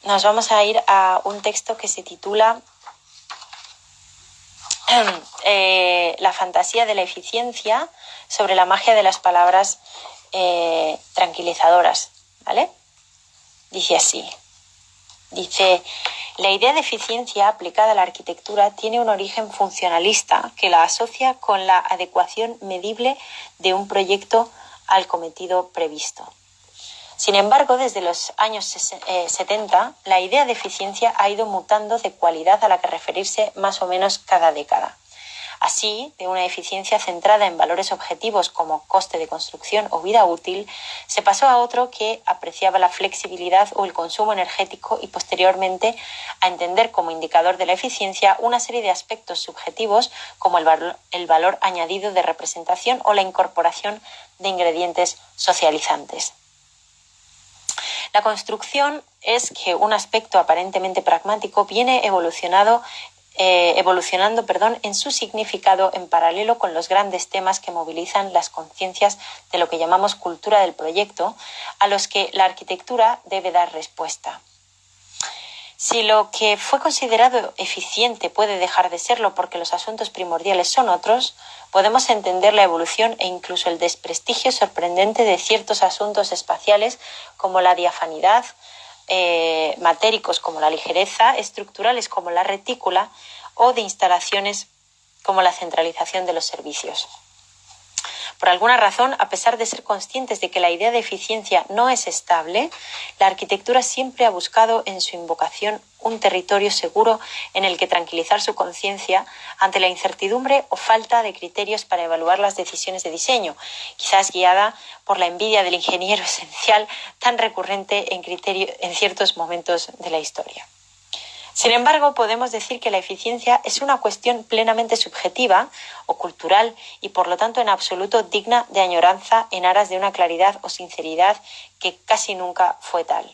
nos vamos a ir a un texto que se titula La fantasía de la eficiencia sobre la magia de las palabras tranquilizadoras, ¿vale? Dice así. Dice: la idea de eficiencia aplicada a la arquitectura tiene un origen funcionalista que la asocia con la adecuación medible de un proyecto al cometido previsto. Sin embargo, desde los años 70, la idea de eficiencia ha ido mutando de cualidad a la que referirse más o menos cada década. Así, de una eficiencia centrada en valores objetivos como coste de construcción o vida útil, se pasó a otro que apreciaba la flexibilidad o el consumo energético y, posteriormente, a entender como indicador de la eficiencia una serie de aspectos subjetivos como el valor añadido de representación o la incorporación de ingredientes socializantes. La construcción es que un aspecto aparentemente pragmático viene evolucionando en su significado en paralelo con los grandes temas que movilizan las conciencias de lo que llamamos cultura del proyecto, a los que la arquitectura debe dar respuesta. Si lo que fue considerado eficiente puede dejar de serlo porque los asuntos primordiales son otros, podemos entender la evolución e incluso el desprestigio sorprendente de ciertos asuntos espaciales como la diafanidad, matéricos como la ligereza, estructurales como la retícula o de instalaciones como la centralización de los servicios. Por alguna razón, a pesar de ser conscientes de que la idea de eficiencia no es estable, la arquitectura siempre ha buscado en su invocación un territorio seguro en el que tranquilizar su conciencia ante la incertidumbre o falta de criterios para evaluar las decisiones de diseño, quizás guiada por la envidia del ingeniero esencial tan recurrente en ciertos momentos de la historia. Sin embargo, podemos decir que la eficiencia es una cuestión plenamente subjetiva o cultural y, por lo tanto, en absoluto digna de añoranza en aras de una claridad o sinceridad que casi nunca fue tal.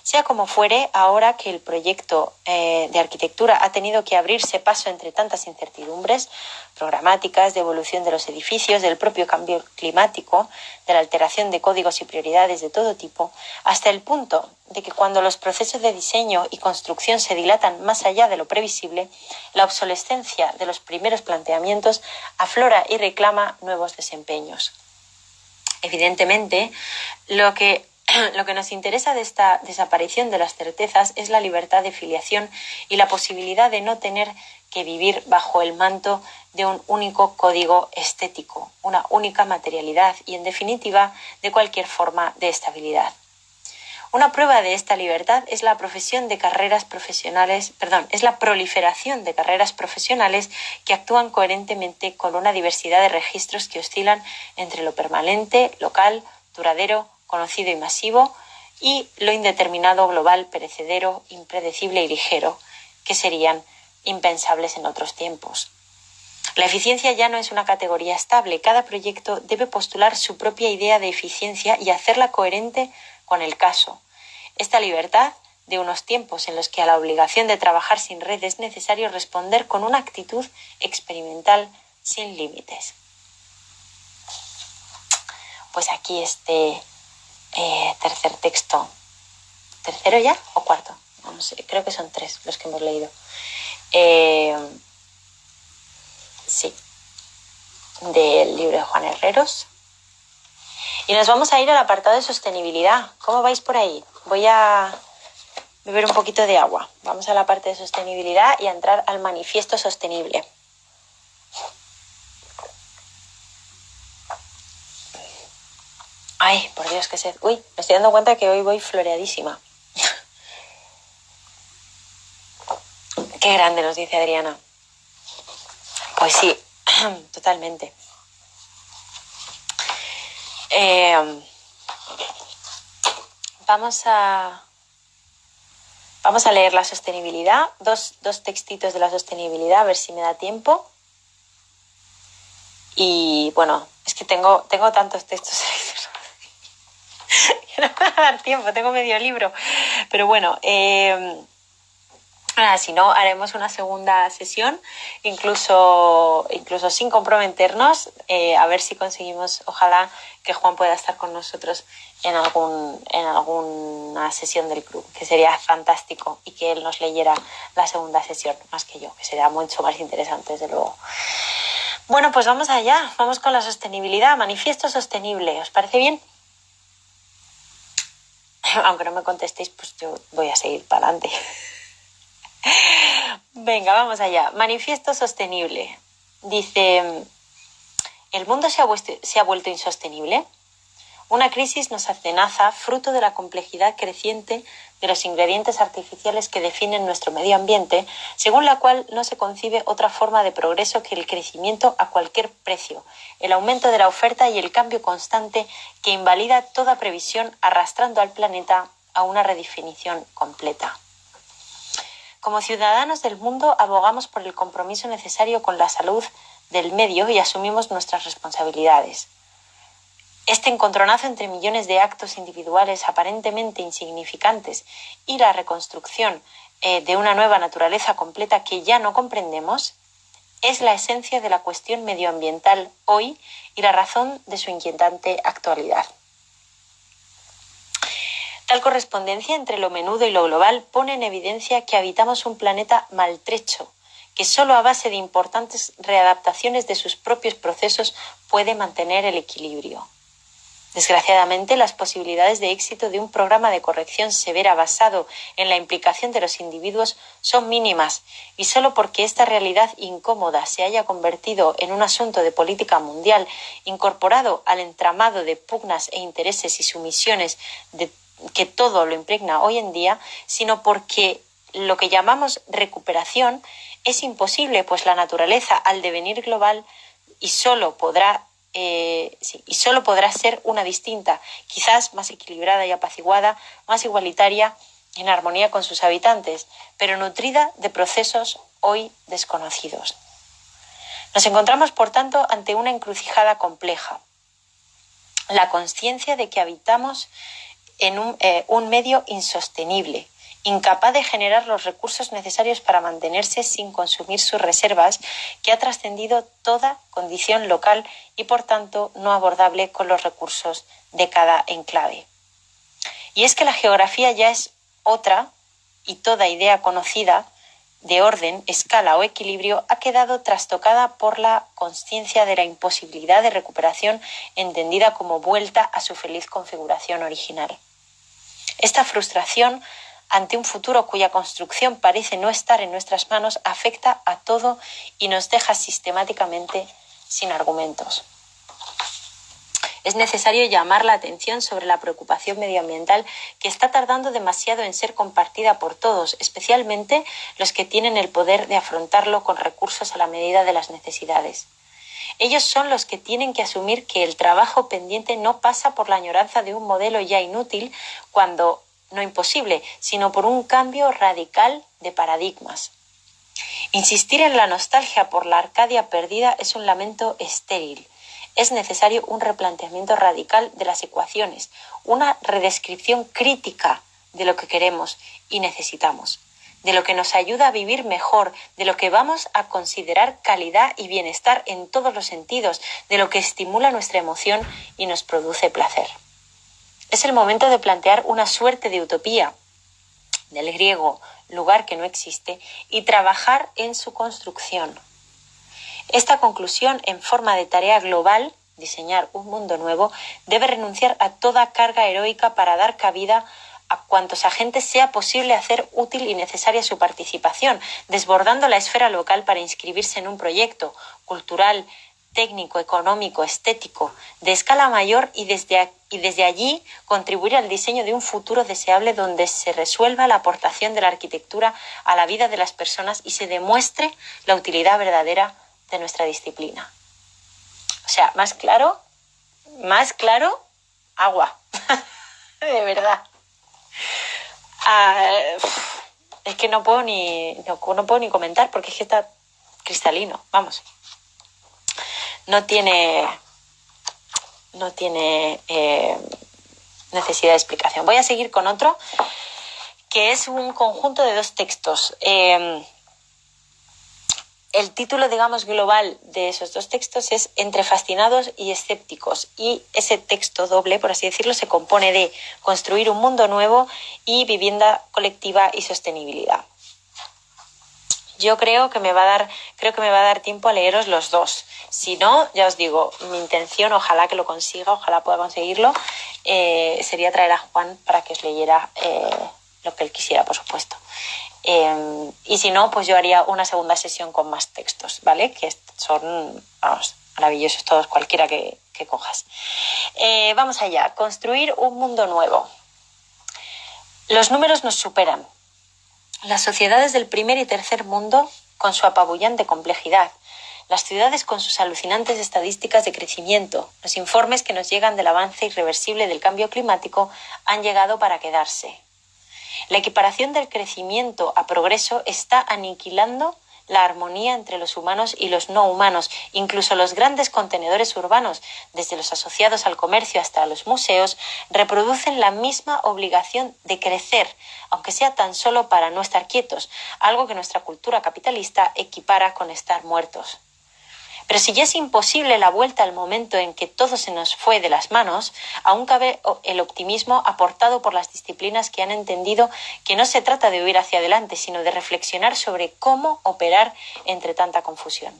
Sea como fuere, ahora que el proyecto de arquitectura ha tenido que abrirse paso entre tantas incertidumbres programáticas, de evolución de los edificios, del propio cambio climático, de la alteración de códigos y prioridades de todo tipo, hasta el punto de que cuando los procesos de diseño y construcción se dilatan más allá de lo previsible, la obsolescencia de los primeros planteamientos aflora y reclama nuevos desempeños. Evidentemente, lo que nos interesa de esta desaparición de las certezas es la libertad de filiación y la posibilidad de no tener que vivir bajo el manto de un único código estético, una única materialidad y, en definitiva, de cualquier forma de estabilidad. Una prueba de esta libertad es la proliferación de carreras profesionales que actúan coherentemente con una diversidad de registros que oscilan entre lo permanente, local, duradero, conocido y masivo, y lo indeterminado, global, perecedero, impredecible y ligero, que serían impensables en otros tiempos. La eficiencia ya no es una categoría estable. Cada proyecto debe postular su propia idea de eficiencia y hacerla coherente con el caso. Esta libertad de unos tiempos en los que a la obligación de trabajar sin red es necesario responder con una actitud experimental sin límites. Pues aquí tercer texto. ¿Tercero ya o cuarto? No sé, creo que son 3 los que hemos leído. Sí, del libro de Juan Herreros. Y nos vamos a ir al apartado de sostenibilidad. ¿Cómo vais por ahí? Voy a beber un poquito de agua. Vamos a la parte de sostenibilidad y a entrar al manifiesto sostenible. Ay, por Dios, qué sed. Uy, me estoy dando cuenta que hoy voy floreadísima. Qué grande, nos dice Adriana. Pues sí, totalmente. Vamos a leer la sostenibilidad, dos textitos de la sostenibilidad, a ver si me da tiempo. Y bueno, es que tengo tantos textos que no me va a dar tiempo, tengo medio libro. Pero bueno, si no, haremos una segunda sesión, incluso sin comprometernos, a ver si conseguimos, ojalá que Juan pueda estar con nosotros en alguna sesión del club, que sería fantástico, y que él nos leyera la segunda sesión, más que yo, que sería mucho más interesante, desde luego. Bueno, pues vamos allá, vamos con la sostenibilidad, manifiesto sostenible, ¿os parece bien? Aunque no me contestéis, pues yo voy a seguir para adelante. Venga, vamos allá. Manifiesto sostenible. Dice, ¿el mundo se ha vuelto insostenible? Una crisis nos amenaza fruto de la complejidad creciente de los ingredientes artificiales que definen nuestro medio ambiente, según la cual no se concibe otra forma de progreso que el crecimiento a cualquier precio, el aumento de la oferta y el cambio constante que invalida toda previsión, arrastrando al planeta a una redefinición completa. Como ciudadanos del mundo, abogamos por el compromiso necesario con la salud del medio y asumimos nuestras responsabilidades. Este encontronazo entre millones de actos individuales aparentemente insignificantes y la reconstrucción de una nueva naturaleza completa que ya no comprendemos es la esencia de la cuestión medioambiental hoy y la razón de su inquietante actualidad. Tal correspondencia entre lo menudo y lo global pone en evidencia que habitamos un planeta maltrecho, que solo a base de importantes readaptaciones de sus propios procesos puede mantener el equilibrio. Desgraciadamente, las posibilidades de éxito de un programa de corrección severa basado en la implicación de los individuos son mínimas, y solo porque esta realidad incómoda se haya convertido en un asunto de política mundial, incorporado al entramado de pugnas e intereses y sumisiones que todo lo impregna hoy en día, sino porque lo que llamamos recuperación es imposible, pues la naturaleza, al devenir global, y solo podrá ser una distinta, quizás más equilibrada y apaciguada, más igualitaria, en armonía con sus habitantes, pero nutrida de procesos hoy desconocidos. Nos encontramos, por tanto, ante una encrucijada compleja. La consciencia de que habitamos en un medio insostenible, incapaz de generar los recursos necesarios para mantenerse sin consumir sus reservas, que ha trascendido toda condición local y, por tanto, no abordable con los recursos de cada enclave. Y es que la geografía ya es otra, y toda idea conocida de orden, escala o equilibrio ha quedado trastocada por la consciencia de la imposibilidad de recuperación, entendida como vuelta a su feliz configuración original. Esta frustración ante un futuro cuya construcción parece no estar en nuestras manos afecta a todo y nos deja sistemáticamente sin argumentos. Es necesario llamar la atención sobre la preocupación medioambiental que está tardando demasiado en ser compartida por todos, especialmente los que tienen el poder de afrontarlo con recursos a la medida de las necesidades. Ellos son los que tienen que asumir que el trabajo pendiente no pasa por la añoranza de un modelo ya inútil, cuando no imposible, sino por un cambio radical de paradigmas. Insistir en la nostalgia por la Arcadia perdida es un lamento estéril. Es necesario un replanteamiento radical de las ecuaciones, una redescripción crítica de lo que queremos y necesitamos, de lo que nos ayuda a vivir mejor, de lo que vamos a considerar calidad y bienestar en todos los sentidos, de lo que estimula nuestra emoción y nos produce placer. Es el momento de plantear una suerte de utopía, del griego lugar que no existe, y trabajar en su construcción. Esta conclusión, en forma de tarea global, diseñar un mundo nuevo, debe renunciar a toda carga heroica para dar cabida a cuantos agentes sea posible hacer útil y necesaria su participación, desbordando la esfera local para inscribirse en un proyecto cultural, técnico, económico, estético, de escala mayor y desde allí contribuir al diseño de un futuro deseable donde se resuelva la aportación de la arquitectura a la vida de las personas y se demuestre la utilidad verdadera de nuestra disciplina. O sea, más claro, agua. De verdad. Es que no puedo ni comentar porque es que está cristalino, vamos. No tiene necesidad de explicación. Voy a seguir con otro, que es un conjunto de dos textos. El título, digamos, global de esos dos textos es Entre fascinados y escépticos, y ese texto doble, por así decirlo, se compone de Construir un mundo nuevo y Vivienda colectiva y sostenibilidad. Yo creo que me va a dar tiempo a leeros los dos. Si no, ya os digo, mi intención, ojalá que lo consiga, ojalá pueda conseguirlo, sería traer a Juan para que os leyera lo que él quisiera, por supuesto. Y si no, pues yo haría una segunda sesión con más textos, ¿vale? Que son, vamos, maravillosos todos, cualquiera que cojas. Vamos allá. Construir un mundo nuevo. Los números nos superan. Las sociedades del primer y tercer mundo, con su apabullante complejidad, las ciudades con sus alucinantes estadísticas de crecimiento, los informes que nos llegan del avance irreversible del cambio climático han llegado para quedarse. La equiparación del crecimiento a progreso está aniquilando la armonía entre los humanos y los no humanos. Incluso los grandes contenedores urbanos, desde los asociados al comercio hasta los museos, reproducen la misma obligación de crecer, aunque sea tan solo para no estar quietos, algo que nuestra cultura capitalista equipara con estar muertos. Pero si ya es imposible la vuelta al momento en que todo se nos fue de las manos, aún cabe el optimismo aportado por las disciplinas que han entendido que no se trata de huir hacia adelante, sino de reflexionar sobre cómo operar entre tanta confusión.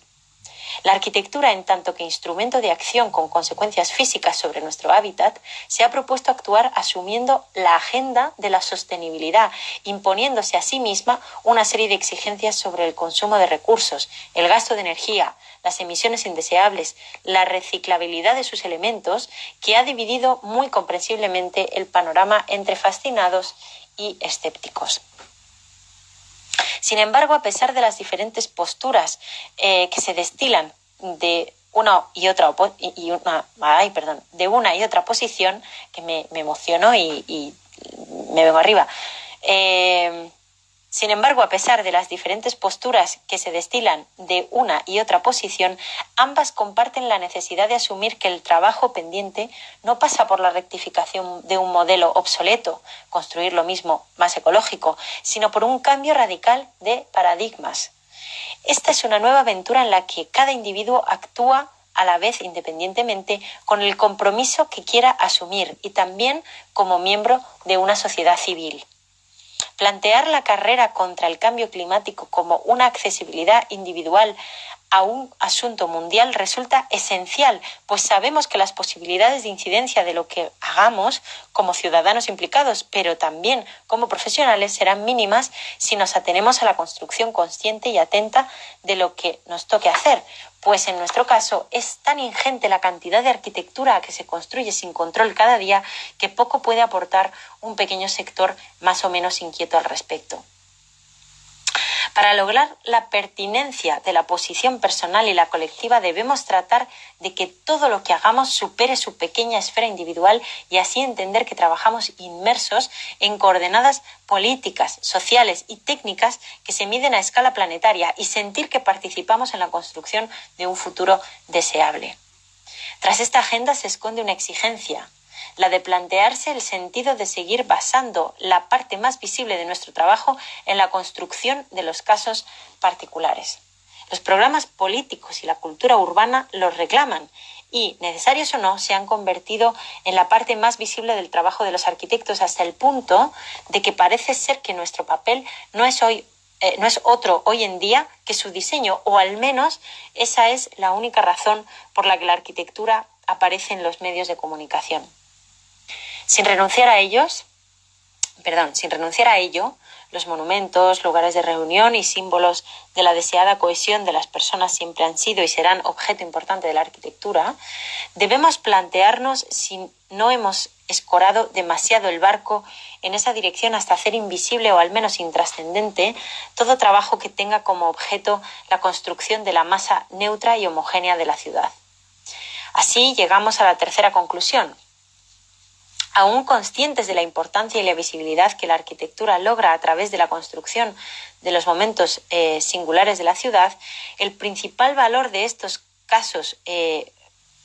La arquitectura, en tanto que instrumento de acción con consecuencias físicas sobre nuestro hábitat, se ha propuesto actuar asumiendo la agenda de la sostenibilidad, imponiéndose a sí misma una serie de exigencias sobre el consumo de recursos, el gasto de energía, las emisiones indeseables, la reciclabilidad de sus elementos, que ha dividido muy comprensiblemente el panorama entre fascinados y escépticos. Sin embargo, a pesar de las diferentes posturas que se destilan de una y otra posición, que me emocionó y me vengo arriba. Sin embargo, a pesar de las diferentes posturas que se destilan de una y otra posición, ambas comparten la necesidad de asumir que el trabajo pendiente no pasa por la rectificación de un modelo obsoleto, construir lo mismo más ecológico, sino por un cambio radical de paradigmas. Esta es una nueva aventura en la que cada individuo actúa a la vez independientemente con el compromiso que quiera asumir y también como miembro de una sociedad civil. Plantear la carrera contra el cambio climático como una accesibilidad individual a un asunto mundial resulta esencial, pues sabemos que las posibilidades de incidencia de lo que hagamos como ciudadanos implicados, pero también como profesionales, serán mínimas si nos atenemos a la construcción consciente y atenta de lo que nos toque hacer, pues en nuestro caso es tan ingente la cantidad de arquitectura que se construye sin control cada día que poco puede aportar un pequeño sector más o menos inquieto al respecto. Para lograr la pertinencia de la posición personal y la colectiva debemos tratar de que todo lo que hagamos supere su pequeña esfera individual y así entender que trabajamos inmersos en coordenadas políticas, sociales y técnicas que se miden a escala planetaria y sentir que participamos en la construcción de un futuro deseable. Tras esta agenda se esconde una exigencia, la de plantearse el sentido de seguir basando la parte más visible de nuestro trabajo en la construcción de los casos particulares. Los programas políticos y la cultura urbana los reclaman y, necesarios o no, se han convertido en la parte más visible del trabajo de los arquitectos hasta el punto de que parece ser que nuestro papel no es otro hoy en día que su diseño, o al menos esa es la única razón por la que la arquitectura aparece en los medios de comunicación. Sin renunciar a ello, los monumentos, lugares de reunión y símbolos de la deseada cohesión de las personas siempre han sido y serán objeto importante de la arquitectura, debemos plantearnos si no hemos escorado demasiado el barco en esa dirección hasta hacer invisible o al menos intrascendente todo trabajo que tenga como objeto la construcción de la masa neutra y homogénea de la ciudad. Así llegamos a la tercera conclusión. Aún conscientes de la importancia y la visibilidad que la arquitectura logra a través de la construcción de los momentos singulares de la ciudad, el principal valor de estos casos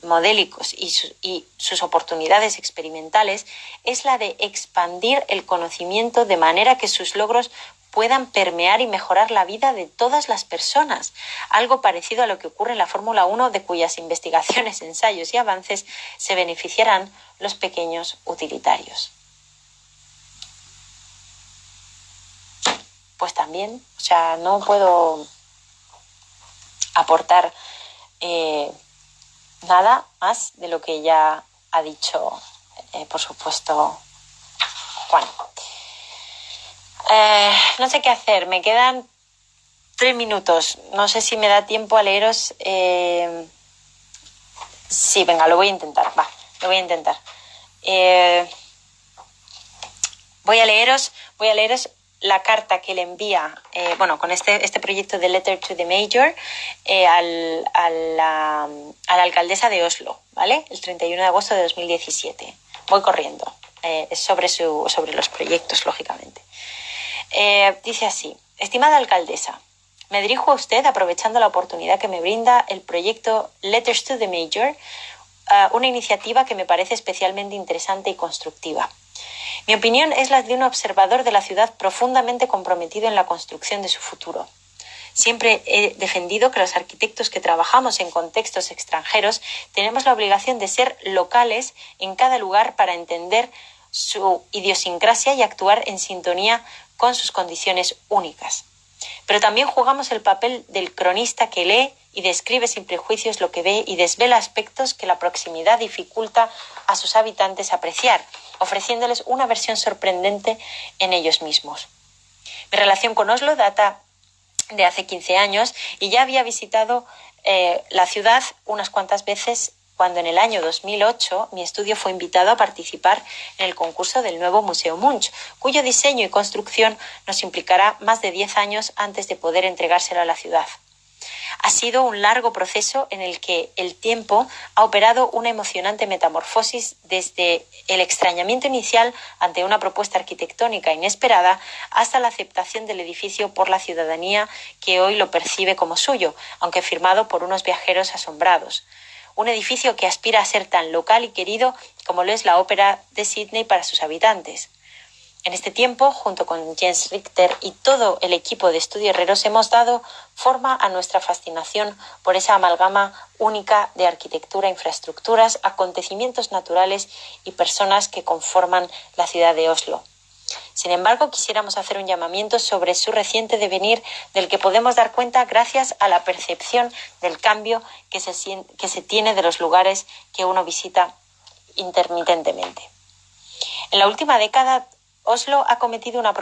modélicos y sus oportunidades experimentales es la de expandir el conocimiento de manera que sus logros puedan permear y mejorar la vida de todas las personas, algo parecido a lo que ocurre en la Fórmula 1, de cuyas investigaciones, ensayos y avances se beneficiarán los pequeños utilitarios. Pues también, no puedo aportar nada más de lo que ya ha dicho, por supuesto, Juan. No sé qué hacer, me quedan 3 minutos, no sé si me da tiempo a leeros. Sí, venga, lo voy a intentar, voy a leeros la carta que le envía, con este proyecto de Letter to the Mayor, a la alcaldesa de Oslo, ¿vale? El 31 de agosto de 2017. Voy corriendo, es sobre los proyectos, lógicamente. Dice así: estimada alcaldesa, me dirijo a usted aprovechando la oportunidad que me brinda el proyecto Letters to the Mayor, una iniciativa que me parece especialmente interesante y constructiva. Mi opinión es la de un observador de la ciudad profundamente comprometido en la construcción de su futuro. Siempre he defendido que los arquitectos que trabajamos en contextos extranjeros tenemos la obligación de ser locales en cada lugar para entender su idiosincrasia y actuar en sintonía con sus condiciones únicas. Pero también jugamos el papel del cronista que lee y describe sin prejuicios lo que ve y desvela aspectos que la proximidad dificulta a sus habitantes apreciar, ofreciéndoles una versión sorprendente en ellos mismos. Mi relación con Oslo data de hace 15 años y ya había visitado la ciudad unas cuantas veces cuando en el año 2008 mi estudio fue invitado a participar en el concurso del nuevo Museo Munch, cuyo diseño y construcción nos implicará más de 10 años antes de poder entregárselo a la ciudad. Ha sido un largo proceso en el que el tiempo ha operado una emocionante metamorfosis desde el extrañamiento inicial ante una propuesta arquitectónica inesperada hasta la aceptación del edificio por la ciudadanía que hoy lo percibe como suyo, aunque firmado por unos viajeros asombrados. Un edificio que aspira a ser tan local y querido como lo es la Ópera de Sídney para sus habitantes. En este tiempo, junto con Jens Richter y todo el equipo de Estudio Herreros, hemos dado forma a nuestra fascinación por esa amalgama única de arquitectura, infraestructuras, acontecimientos naturales y personas que conforman la ciudad de Oslo. Sin embargo, quisiéramos hacer un llamamiento sobre su reciente devenir, del que podemos dar cuenta gracias a la percepción del cambio que se tiene de los lugares que uno visita intermitentemente. En la última década, Oslo ha acometido una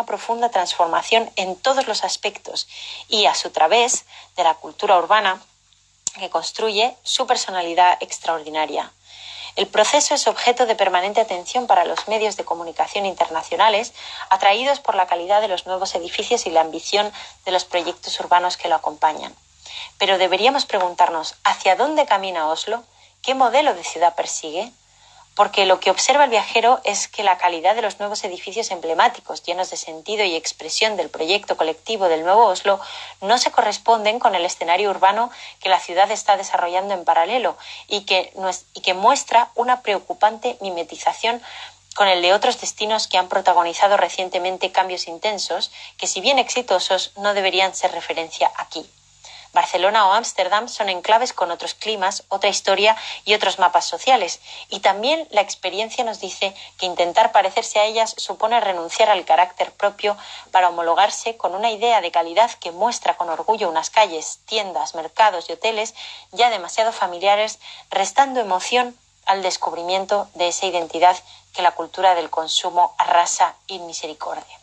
profunda transformación en todos los aspectos y a su través de la cultura urbana que construye su personalidad extraordinaria. El proceso es objeto de permanente atención para los medios de comunicación internacionales, atraídos por la calidad de los nuevos edificios y la ambición de los proyectos urbanos que lo acompañan. Pero deberíamos preguntarnos, ¿hacia dónde camina Oslo? ¿Qué modelo de ciudad persigue? Porque lo que observa el viajero es que la calidad de los nuevos edificios emblemáticos, llenos de sentido y expresión del proyecto colectivo del nuevo Oslo, no se corresponden con el escenario urbano que la ciudad está desarrollando en paralelo y que muestra una preocupante mimetización con el de otros destinos que han protagonizado recientemente cambios intensos que, si bien exitosos, no deberían ser referencia aquí. Barcelona o Ámsterdam son enclaves con otros climas, otra historia y otros mapas sociales. Y también la experiencia nos dice que intentar parecerse a ellas supone renunciar al carácter propio para homologarse con una idea de calidad que muestra con orgullo unas calles, tiendas, mercados y hoteles ya demasiado familiares, restando emoción al descubrimiento de esa identidad que la cultura del consumo arrasa in misericordia.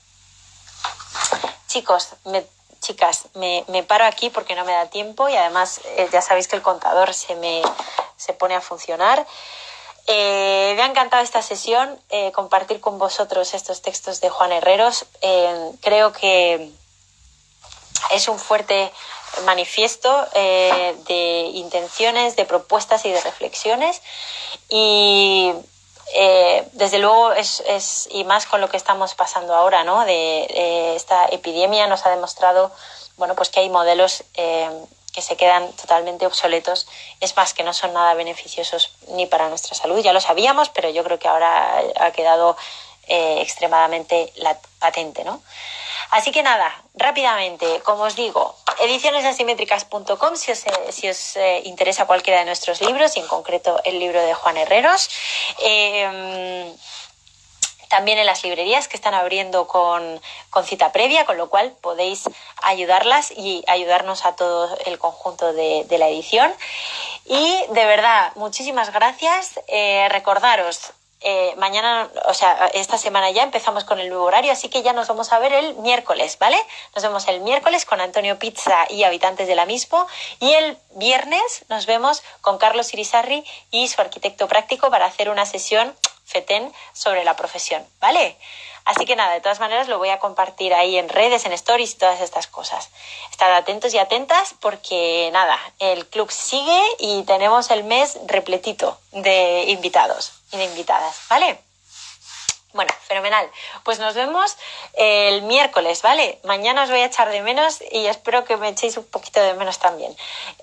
Chicas, me paro aquí porque no me da tiempo y además ya sabéis que el contador se pone a funcionar. Me ha encantado esta sesión, compartir con vosotros estos textos de Juan Herreros. Creo que es un fuerte manifiesto de intenciones, de propuestas y de reflexiones y desde luego es y más con lo que estamos pasando ahora, ¿no? De esta epidemia nos ha demostrado, bueno, pues que hay modelos que se quedan totalmente obsoletos, es más, que no son nada beneficiosos ni para nuestra salud. Ya lo sabíamos, pero yo creo que ahora ha quedado extremadamente patente, ¿no? Así que nada, rápidamente, como os digo, edicionesasimétricas.com si os interesa cualquiera de nuestros libros y en concreto el libro de Juan Herreros. También en las librerías que están abriendo con cita previa, con lo cual podéis ayudarlas y ayudarnos a todo el conjunto de la edición. Y de verdad, muchísimas gracias. Recordaros, mañana, o sea, esta semana ya empezamos con el nuevo horario, así que ya nos vamos a ver el miércoles, ¿vale? Nos vemos el miércoles con Antonio Pizza y habitantes de la misma, y el viernes nos vemos con Carlos Irisarri y su arquitecto práctico para hacer una sesión FETEN sobre la profesión, ¿vale? Así que nada, de todas maneras lo voy a compartir ahí en redes, en stories y todas estas cosas. Estad atentos y atentas porque nada, el club sigue y tenemos el mes repletito de invitados y de invitadas, ¿vale? Bueno, fenomenal. Pues nos vemos el miércoles, ¿vale? Mañana os voy a echar de menos y espero que me echéis un poquito de menos también.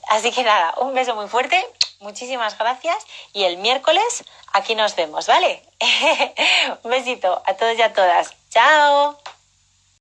Así que nada, un beso muy fuerte, muchísimas gracias y el miércoles aquí nos vemos, ¿vale? Un besito a todos y a todas. ¡Chao!